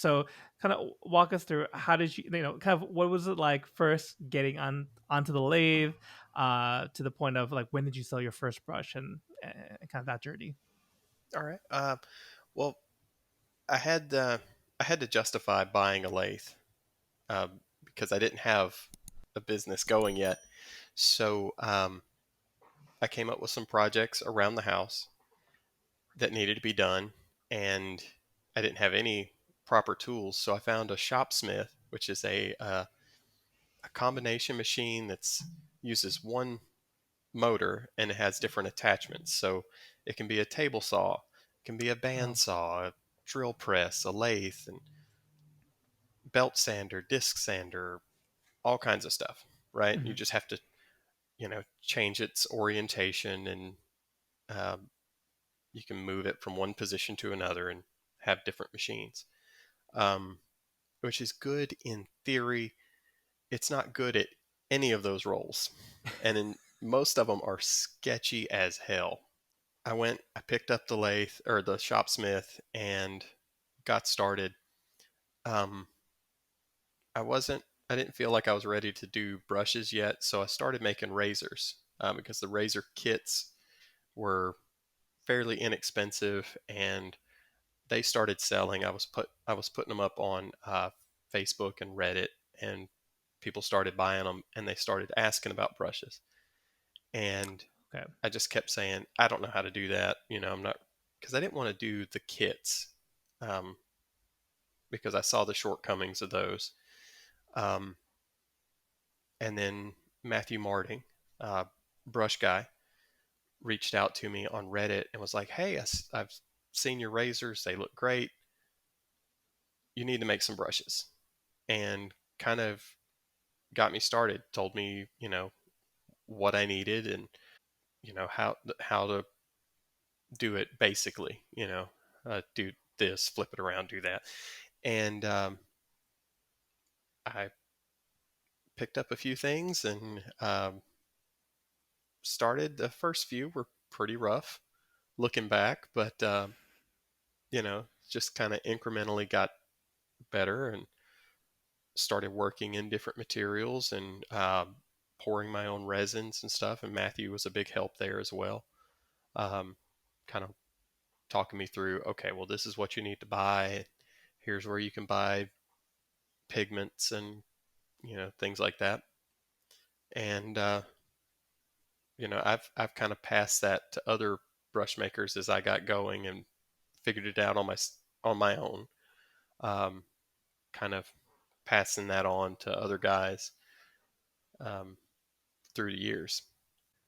So kind of walk us through, how did you, kind of what was it like first getting onto the lathe, to the point of like, when did you sell your first brush, and kind of that journey? All right. Well, I had uh, I had to justify buying a lathe because I didn't have a business going yet. So I came up with some projects around the house that needed to be done, and I didn't have any proper tools. So I found a shopsmith, which is a combination machine that's uses one motor and it has different attachments. So it can be a table saw, it can be a Oh. bandsaw, a drill press, a lathe, and belt sander, disc sander, all kinds of stuff, right? You Mhm. just have to, change its orientation and um, you can move it from one position to another and have different machines, um, which is good in theory. It's not good at any of those roles. And in most of them are sketchy as hell. I picked up the lathe or the shopsmith and got started. Um, I didn't feel like I was ready to do brushes yet, so I started making razors because the razor kits were fairly inexpensive and they started selling. I was putting them up on Facebook and Reddit, and people started buying them, and they started asking about brushes. And Okay. I just kept saying, I don't know how to do that. I'm not, because I didn't want to do the kits um, because I saw the shortcomings of those. Um, and then Matthew Marting, uh, brush guy, reached out to me on Reddit and was like, "Hey, I've seen your razors. They look great. You need to make some brushes." And kind of got me started. Told me, what I needed and how to do it basically. Do this, flip it around, do that, and I picked up a few things and started. The first few were pretty rough looking back, but just kind of incrementally got better and started working in different materials and pouring my own resins and stuff. And Matthew was a big help there as well, um, kind of talking me through, okay, well, this is what you need to buy. Here's where you can buy pigments and things like that. And I've kind of passed that to other brush makers as I got going and figured it out on my own. Um, Kind of passing that on to other guys um, through the years.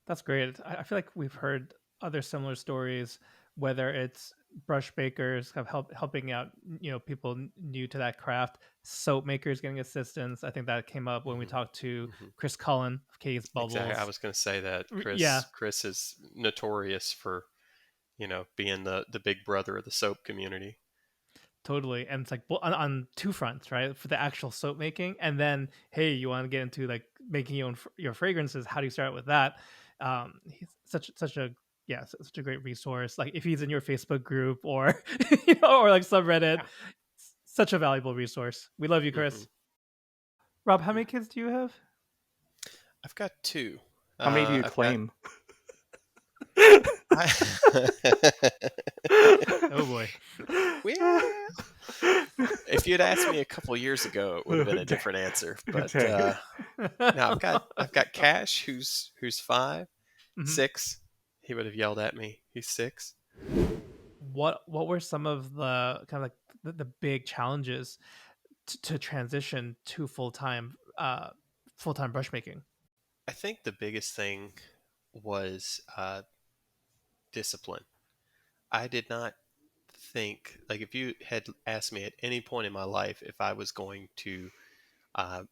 That's great. I feel like we've heard other similar stories, whether it's brush makers kind of helping out, people new to that craft, soap makers getting assistance. I think that came up when we Hmm. talked to Hmm. Chris Cullen of Katie's Exactly. I Bubbles. was going to say that Yeah, Chris is notorious for being the big brother of the soap community. totally. And it's like, well, on two fronts, right? For the actual soap making, and then, hey, you want to get into like making your fragrances? How do you start with that? He's such a, yeah, such a great resource. Like if he's in your Facebook group or or like subreddit, Yeah. such a valuable resource. We love you, Hmm. Chris. Rob, how many Yeah. kids do you have? I've got two. How many do you I've got. claim? I, Oh boy. well, if you'd asked me a couple years ago, it would have been a Dang. different answer. But Dang. now I've got Cash, who's five, Mhm. 6. He would have yelled at me. He's 6. What were some of the kind of like the big challenges to transition to full time brush making? I think the biggest thing was discipline. I did not think, like, if you had asked me at any point in my life if I was going to uh,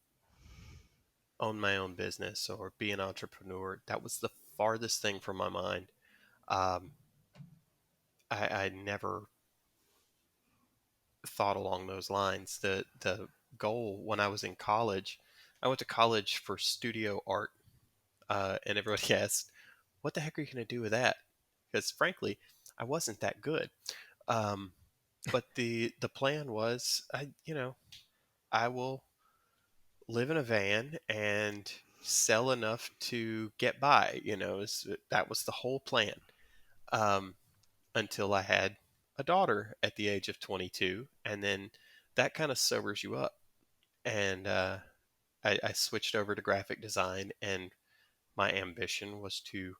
own my own business or be an entrepreneur, that was the farthest thing from my mind. Um, I never thought along those lines. The goal when I was in college, I went to college for studio art, and everybody asked, "What the heck are you going to do with that?" Because frankly, I wasn't that good. Um, but the plan was, I will live in a van and sell enough to get by. That was the whole plan. Um, until I had a daughter at the age of 22, and then that kind of sobers you up. And I switched over to graphic design, and my ambition was to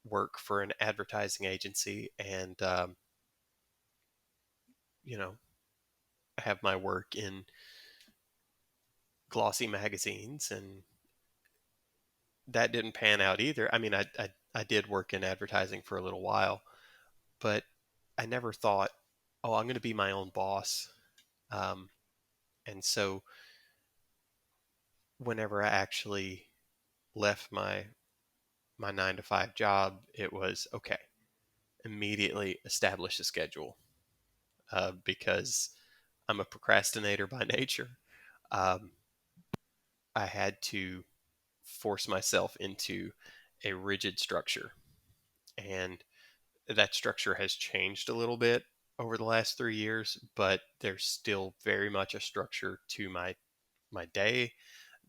work for an advertising agency and you know have my work in glossy magazines, and that didn't pan out either. I mean, I did work in advertising for a little while, but I never thought, oh, I'm going to be my own boss. Um, and so whenever I actually left my 9 to 5 job, it was okay. Immediately establish a schedule, because I'm a procrastinator by nature. Um, I had to force myself into a rigid structure, and that structure has changed a little bit over the last 3 years, but there's still very much a structure to my day.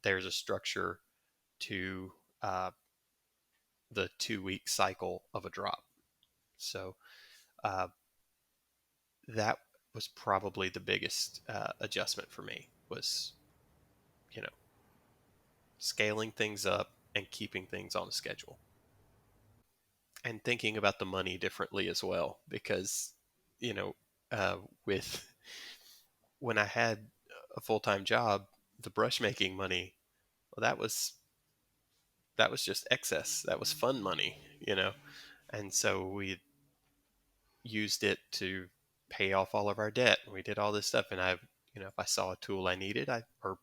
There's a structure to the 2 week cycle of a drop. So uh, that was probably the biggest adjustment for me, was you know scaling things up and keeping things on a schedule, and thinking about the money differently as well, because you know uh, with when I had a full-time job, the brush making money, well, that was just excess. That was fun money. And so we used it to pay off all of our debt. We did all this stuff, and if I saw a tool I needed, or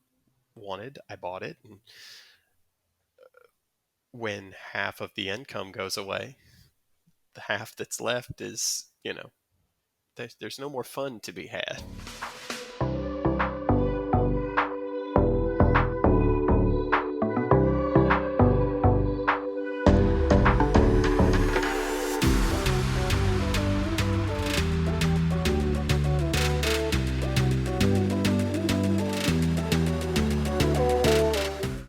wanted, I bought it. And when half of the income goes away, the half that's left is, there's no more fun to be had.